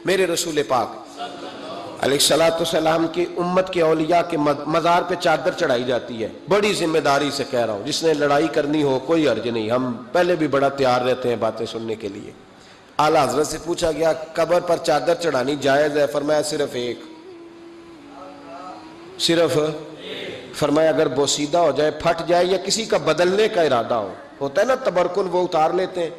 میرے رسول پاک علیہ کی امت کے اولیاء کے مزار پہ چادر چڑھائی جاتی ہے. بڑی ذمہ داری سے کہہ رہا ہوں, جس نے لڑائی کرنی ہو کوئی حرج نہیں, ہم پہلے بھی بڑا تیار رہتے ہیں باتیں سننے کے لیے. اعلیٰ حضرت سے پوچھا گیا قبر پر چادر چڑھانی جائز ہے؟ فرمایا صرف ایک. صرف فرمایا اگر بوسیدہ ہو جائے, پھٹ جائے, یا کسی کا بدلنے کا ارادہ ہو, ہوتا ہے نا تبرکن, وہ اتار لیتے ہیں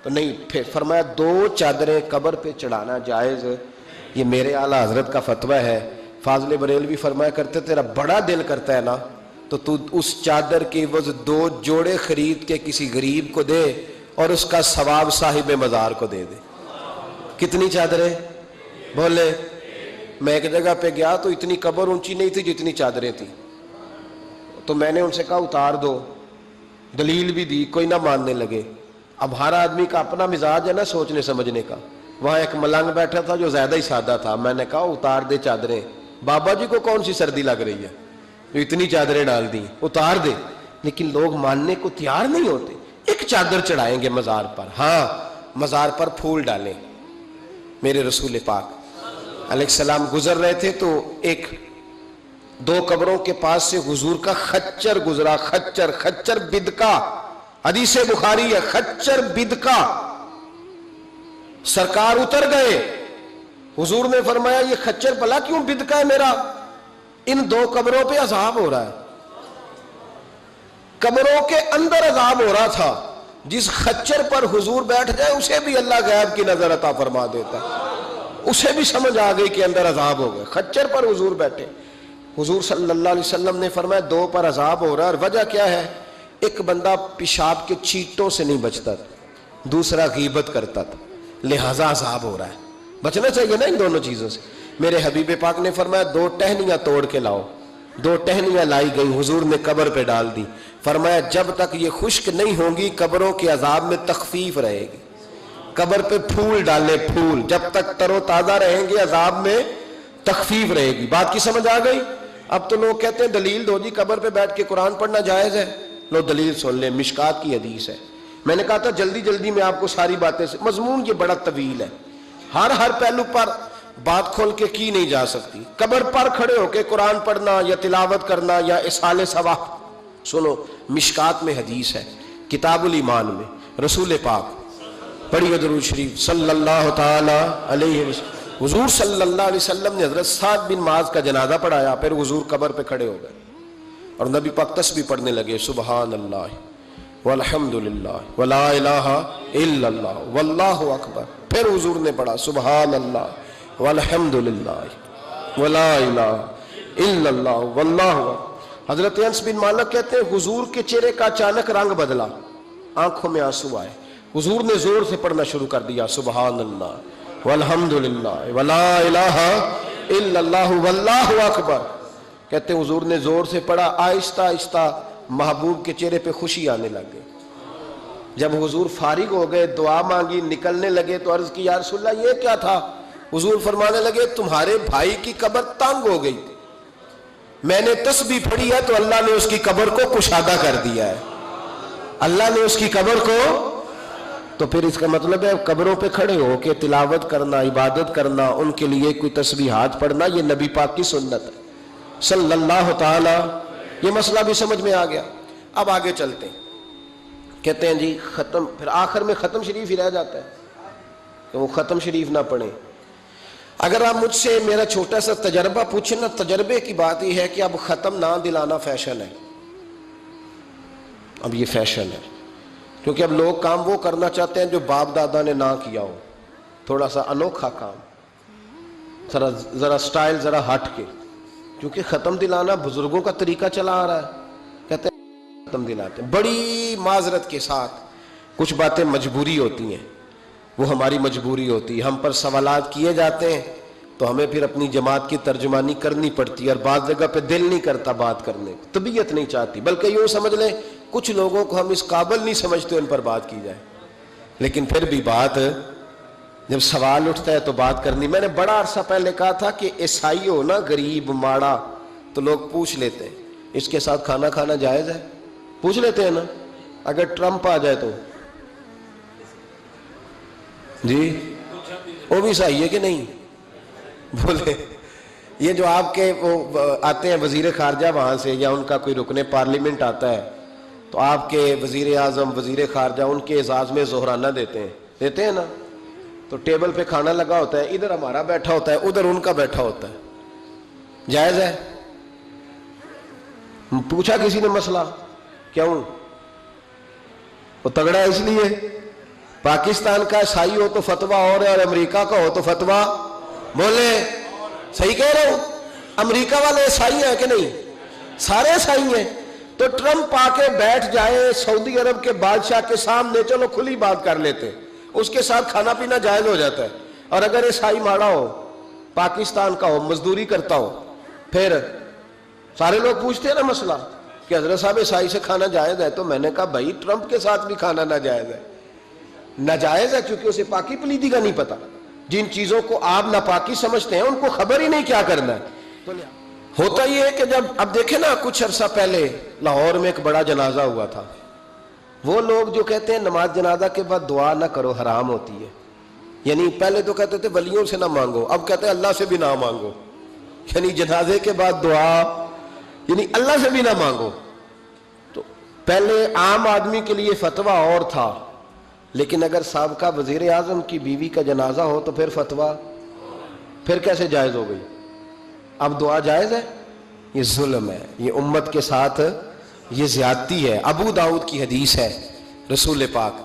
تو نہیں. پھر فرمایا 2 چادریں قبر پہ چڑھانا جائز. یہ میرے اعلیٰ حضرت کا فتویٰ ہے. فاضل بریلوی فرمایا کرتے تیرا بڑا دل کرتا ہے نا تو تو اس چادر کی عوض 2 جوڑے خرید کے کسی غریب کو دے اور اس کا ثواب صاحب مزار کو دے دے. کتنی چادریں بولے؟ میں ایک جگہ پہ گیا تو اتنی قبر اونچی نہیں تھی جتنی چادریں تھیں, تو میں نے ان سے کہا اتار دو, دلیل بھی دی, کوئی نہ ماننے لگے. اب ہر آدمی کا اپنا مزاج ہے نا سوچنے سمجھنے کا. وہاں ایک ملنگ بیٹھا تھا جو زیادہ ہی سادہ تھا, میں نے کہا اتار دے چادریں, بابا جی کو کون سی سردی لگ رہی ہے جو اتنی چادریں ڈال دی, اتار دے. لیکن لوگ ماننے کو تیار نہیں ہوتے. ایک چادر چڑھائیں گے مزار پر, ہاں مزار پر پھول ڈالیں. میرے رسول پاک علیہ السلام گزر رہے تھے تو 2 قبروں کے پاس سے حضور کا خچر گزرا. خچر بدکا, حدیث بخاری ہے, خچر بدکا. سرکار اتر گئے. حضور نے فرمایا یہ خچر بھلا کیوں بدکا ہے میرا؟ ان 2 قبروں پہ عذاب ہو رہا ہے. قبروں کے اندر عذاب ہو رہا تھا. جس خچر پر حضور بیٹھ جائے اسے بھی اللہ غیب کی نظر عطا فرما دیتا ہے. اسے بھی سمجھ آ گئی کہ اندر عذاب ہو گئے. خچر پر حضور بیٹھے. حضور صلی اللہ علیہ وسلم نے فرمایا 2 پر عذاب ہو رہا ہے, اور وجہ کیا ہے؟ ایک بندہ پیشاب کے چیٹوں سے نہیں بچتا تھا, دوسرا غیبت کرتا تھا, لہذا عذاب ہو رہا ہے. بچنا چاہیے نا ان دونوں چیزوں سے. میرے حبیب پاک نے فرمایا 2 ٹہنیاں توڑ کے لاؤ. 2 ٹہنیاں لائی گئی, حضور نے قبر پہ ڈال دی. فرمایا جب تک یہ خشک نہیں ہوں گی قبروں کے عذاب میں تخفیف رہے گی. قبر پہ پھول ڈالے, پھول جب تک تر و تازہ رہیں گے عذاب میں تخفیف رہے گی. بات کی سمجھ آ گئی؟ اب تو لوگ کہتے ہیں دلیل دو جی, قبر پہ بیٹھ کے قرآن پڑھنا جائز ہے. لو دلیل سن لیں, مشکات کی حدیث ہے. میں نے کہا تھا جلدی میں آپ کو ساری باتیں سے, مضمون یہ بڑا طویل ہے, ہر پہلو پر بات کھول کے کی نہیں جا سکتی. قبر پر کھڑے ہو کے قرآن پڑھنا یا تلاوت کرنا یا اصال ثواب. سنو, مشکات میں حدیث ہے, کتاب الایمان میں, رسول پاک پڑھیے درود شریف صلی اللہ تعالی علیہ وسلم. حضور صلی اللہ علیہ وسلم نے حضرت سعد بن معاذ کا جنازہ پڑھایا, پھر حضور قبر پہ کھڑے ہو گئے اور نبی پاک تسبیح پڑھنے لگے, سبحان اللہ والحمد للہ ولا الہ الا اللہ واللہ اکبر. پھر حضور نے پڑھا سبحان اللہ والحمد للہ ولا الہ الا اللہ واللہ اکبر. حضرت انس بن مالک کہتے ہیں حضور کے چہرے کا اچانک رنگ بدلا, آنکھوں میں آنسو آئے. حضور نے زور سے پڑھنا شروع کر دیا سبحان اللہ والحمد للہ ولا الہ الا اللہ واللہ اکبر. کہتے ہیں حضور نے زور سے پڑھا, آہستہ آہستہ محبوب کے چہرے پہ خوشی آنے لگ گئی. جب حضور فارغ ہو گئے, دعا مانگی, نکلنے لگے تو عرض کی یا رسول اللہ یہ کیا تھا؟ حضور فرمانے لگے تمہارے بھائی کی قبر تنگ ہو گئی, میں نے تسبیح پڑھی ہے تو اللہ نے اس کی قبر کو کشادہ کر دیا ہے. اللہ نے اس کی قبر کو, تو پھر اس کا مطلب ہے قبروں پہ کھڑے ہو کے تلاوت کرنا, عبادت کرنا, ان کے لیے کوئی تسبیحات پڑھنا, یہ نبی پاک کی سنت ہے صلی اللہ تعالی. یہ مسئلہ بھی سمجھ میں آ گیا. اب آگے چلتے ہیں. کہتے ہیں جی ختم, پھر آخر میں ختم شریف ہی رہ جاتا ہے کہ وہ ختم شریف نہ پڑھیں. اگر آپ مجھ سے میرا چھوٹا سا تجربہ پوچھیں نا, تجربے کی بات یہ ہے کہ اب ختم نہ دلانا فیشن ہے. اب یہ فیشن ہے کیونکہ اب لوگ کام وہ کرنا چاہتے ہیں جو باپ دادا نے نہ کیا ہو, تھوڑا سا انوکھا کام, ذرا سٹائل ذرا ہٹ کے. کیونکہ ختم دلانا بزرگوں کا طریقہ چلا آ رہا ہے, کہتے ہیں ختم دلاتے ہیں. بڑی معذرت کے ساتھ کچھ باتیں مجبوری ہوتی ہیں, وہ ہماری مجبوری ہوتی ہے. ہم پر سوالات کیے جاتے ہیں تو ہمیں پھر اپنی جماعت کی ترجمانی کرنی پڑتی ہے, اور بعض جگہ پہ دل نہیں کرتا بات کرنے, طبیعت نہیں چاہتی, بلکہ یوں سمجھ لیں کچھ لوگوں کو ہم اس قابل نہیں سمجھتے ان پر بات کی جائے. لیکن پھر بھی بات, جب سوال اٹھتا ہے تو بات کرنی. میں نے بڑا عرصہ پہلے کہا تھا کہ عیسائی ہو نا, غریب ماڑا, تو لوگ پوچھ لیتے ہیں اس کے ساتھ کھانا کھانا جائز ہے, پوچھ لیتے ہیں نا. اگر ٹرمپ آ جائے تو جی وہ بھی صحیح ہے کہ نہیں؟ بولے یہ جو آپ کے وہ آتے ہیں وزیر خارجہ وہاں سے، یا ان کا کوئی رکن پارلیمنٹ آتا ہے، تو آپ کے وزیر اعظم، وزیر خارجہ ان کے اعزاز میں ظہرانہ دیتے ہیں نا، تو ٹیبل پہ کھانا لگا ہوتا ہے، ادھر ہمارا بیٹھا ہوتا ہے، ادھر ان کا بیٹھا ہوتا ہے، جائز ہے؟ پوچھا کسی نے مسئلہ؟ کیوں؟ وہ تگڑا ہے اس لیے؟ پاکستان کا عیسائی ہو تو فتویٰ اور امریکہ کا ہو تو فتویٰ، بولے صحیح کہہ رہا ہوں؟ امریکہ والے عیسائی ہیں کہ نہیں؟ سارے عیسائی ہیں۔ تو ٹرمپ آ کے بیٹھ جائے سعودی عرب کے بادشاہ کے سامنے، چلو کھلی بات کر لیتے، اس کے ساتھ کھانا پینا جائز ہو جاتا ہے۔ اور اگر عیسائی ماڑا ہو، پاکستان کا ہو، مزدوری کرتا ہو، پھر سارے لوگ پوچھتے ہیں نا مسئلہ کہ حضرت صاحب عیسائی سے کھانا جائز ہے، تو میں نے کہا بھائی ٹرمپ کے ساتھ بھی کھانا ناجائز ہے۔ ناجائز ہے کیونکہ اسے پاکی پلیدی کا نہیں پتا۔ جن چیزوں کو آپ ناپاکی سمجھتے ہیں ان کو خبر ہی نہیں کیا کرنا ہے۔ تو ہوتا یہ ہے کہ جب اب دیکھیں نا، کچھ عرصہ پہلے لاہور میں ایک بڑا جنازہ ہوا تھا، وہ لوگ جو کہتے ہیں نماز جنازہ کے بعد دعا نہ کرو، حرام ہوتی ہے، یعنی پہلے تو کہتے تھے ولیوں سے نہ مانگو، اب کہتے ہیں اللہ سے بھی نہ مانگو، یعنی جنازے کے بعد دعا یعنی اللہ سے بھی نہ مانگو۔ تو پہلے عام آدمی کے لیے فتویٰ اور تھا، لیکن اگر سابقہ وزیر اعظم کی بیوی کا جنازہ ہو تو پھر فتویٰ پھر کیسے جائز ہو گئی؟ اب دعا جائز ہے؟ یہ ظلم ہے، یہ امت کے ساتھ یہ زیادتی ہے۔ ابو داؤد کی حدیث ہے، رسول پاک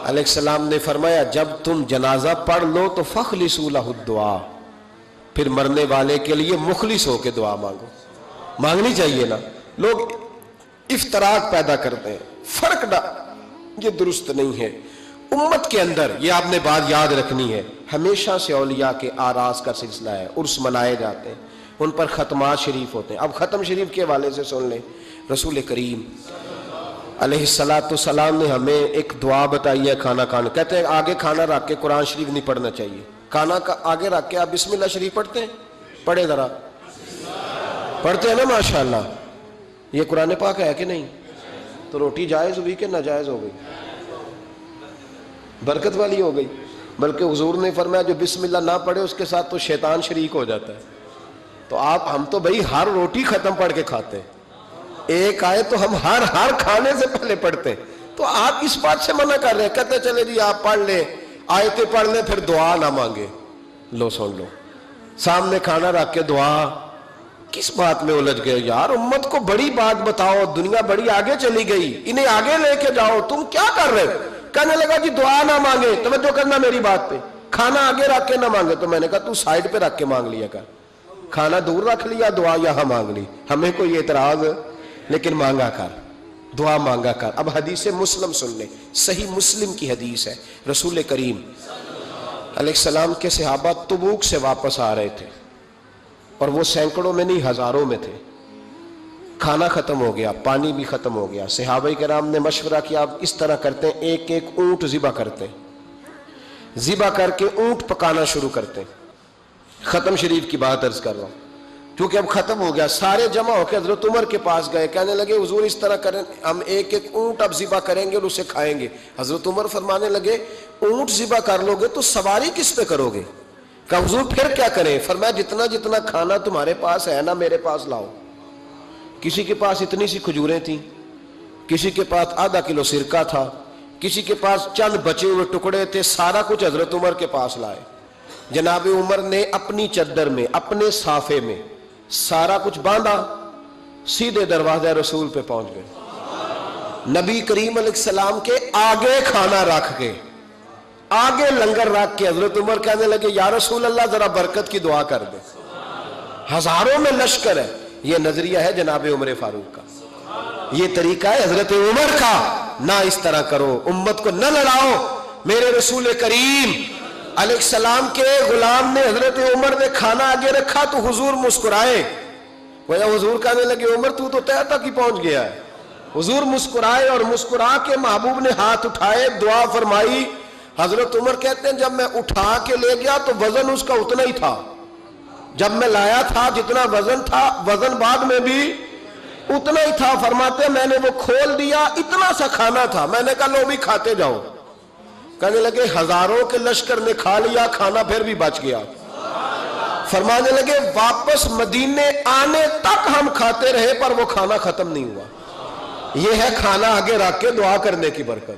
علیہ السلام نے فرمایا جب تم جنازہ پڑھ لو تو فخلصوا لہ الدعاء، پھر مرنے والے کے لیے مخلص ہو کے دعا مانگو۔ مانگنی چاہیے نا۔ لوگ افتراق پیدا کرتے ہیں، فرق یہ درست نہیں ہے۔ امت کے اندر یہ آپ نے بات یاد رکھنی ہے، ہمیشہ سے اولیاء کے آراس کا سلسلہ ہے، عرس منائے جاتے ہیں، ان پر ختمات شریف ہوتے ہیں۔ اب ختم شریف کے حوالے سے سن لیں، رسول کریم علیہ السلام نے ہمیں ایک دعا بتائی ہے کھانا کھانا۔ کہتے ہیں آگے کھانا رکھ کے قرآن شریف نہیں پڑھنا چاہیے، کھانا کا آگے رکھ کے آپ بسم اللہ شریف پڑھتے ہیں؟ پڑھے ذرا، پڑھتے ہیں نا ماشاءاللہ۔ یہ قرآن پاک ہے کہ نہیں؟ تو روٹی جائز ہوئی کہ ناجائز ہو گئی؟ برکت والی ہو گئی۔ بلکہ حضور نے فرمایا جو بسم اللہ نہ پڑھے اس کے ساتھ تو شیطان شریک ہو جاتا ہے۔ تو ہم تو بھائی ہر روٹی ختم پڑھ کے کھاتے ہیں، ایک آئے تو ہم ہر کھانے سے پہلے پڑھتے ہیں۔ تو آپ اس بات سے منع کر رہے ہیں، کہتے چلے جی آپ پڑھ لیں، آیتیں پڑھ لیں، پھر دعا نہ مانگے۔ لو سن لو، سامنے کھانا رکھ کے دعا، کس بات میں الجھ گئے یار؟ امت کو بڑی بات بتاؤ، دنیا بڑی آگے چلی گئی، انہیں آگے لے کے جاؤ، تم کیا کر رہے ہو؟ کہنے لگا جی دعا نہ مانگے، توجہ کرنا میری بات پہ، کھانا آگے رکھ کے نہ مانگے۔ تو میں نے کہا تو سائیڈ پہ رکھ کے مانگ لیا کر، کھانا دور رکھ لیا، دعا یہاں مانگ لی، ہمیں کوئی اعتراض لیکن مانگا کر، دعا مانگا کر۔ اب حدیث مسلم سن لیں، صحیح مسلم کی حدیث ہے، رسول کریم علیہ السلام کے صحابہ تبوک سے واپس آ رہے تھے، اور وہ سینکڑوں میں نہیں ہزاروں میں تھے۔ کھانا ختم ہو گیا، پانی بھی ختم ہو گیا، صحابہ کرام نے مشورہ کیا اب اس طرح کرتے ہیں، ایک ایک اونٹ ذبح کرتے ہیں، ذبح کر کے اونٹ پکانا شروع کرتے ہیں۔ ختم شریف کی بات عرض کر رہا ہوں کیونکہ اب ختم ہو گیا۔ سارے جمع ہو کے حضرت عمر کے پاس گئے، کہنے لگے حضور اس طرح کریں، ہم ایک ایک اونٹ اب ذبح کریں گے اور اسے کھائیں گے۔ حضرت عمر فرمانے لگے اونٹ ذبح کر لو گے تو سواری کس پہ کرو گے؟ کہا حضور پھر کیا کریں؟ فرمایا جتنا جتنا کھانا تمہارے پاس ہے نا میرے پاس لاؤ۔ کسی کے پاس اتنی سی کھجوریں تھیں، کسی کے پاس آدھا کلو سرکہ تھا، کسی کے پاس چند بچے ہوئے ٹکڑے تھے، سارا کچھ حضرت عمر کے پاس لائے۔ جناب عمر نے اپنی چادر میں، اپنے صافے میں سارا کچھ باندھا، سیدھے دروازہ رسول پہ پہنچ گئے۔ نبی کریم علیہ السلام کے آگے کھانا رکھ کے، آگے لنگر رکھ کے حضرت عمر کہنے لگے یا رسول اللہ ذرا برکت کی دعا کر دے۔ ہزاروں میں لشکر ہے، یہ نظریہ ہے جناب عمر فاروق کا، یہ طریقہ ہے حضرت عمر کا۔ نہ اس طرح کرو، امت کو نہ لڑاؤ۔ میرے رسول کریم علیہ السلام کے غلام نے، حضرت عمر نے کھانا آگے رکھا تو حضور مسکرائے، وہ حضور کہنے لگے عمر تو طے تک ہی پہنچ گیا ہے۔ حضور مسکرائے اور مسکرا کے محبوب نے ہاتھ اٹھائے، دعا فرمائی۔ حضرت عمر کہتے ہیں جب میں اٹھا کے لے گیا تو وزن اس کا اتنا ہی تھا، جب میں لایا تھا جتنا وزن تھا، وزن بعد میں بھی اتنا ہی تھا۔ فرماتے ہیں میں نے وہ کھول دیا، اتنا سا کھانا تھا، میں نے کہا لو بھی کھاتے جاؤ۔ کہنے لگے ہزاروں کے لشکر نے کھا لیا کھانا پھر بھی بچ گیا. فرمانے لگے واپس مدینے آنے تک ہم کھاتے رہے پر وہ کھانا ختم نہیں ہوا. یہ ہے کھانا آگے رکھ کے دعا کرنے کی برکت.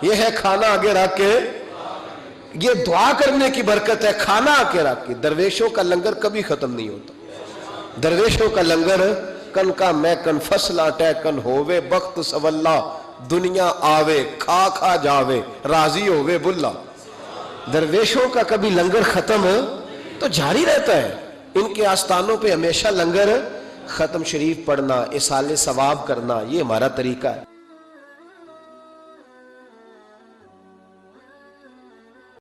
یہ ہے کھانا آگے رکھ کے یہ دعا کرنے کی برکت ہے. کھانا آگے رکھ کے. درویشوں کا لنگر کبھی ختم نہیں ہوتا. درویشوں کا لنگر کن کا میں کن فصلہ ٹے کن ہووے بخت سواللہ دنیا آوے کھا کھا جاوے راضی ہووے بلا. درویشوں کا کبھی لنگر ختم تو جاری رہتا ہے. ان کے آستانوں پہ ہمیشہ لنگر ختم شریف پڑھنا، اصالِ ثواب کرنا، یہ ہمارا طریقہ ہے.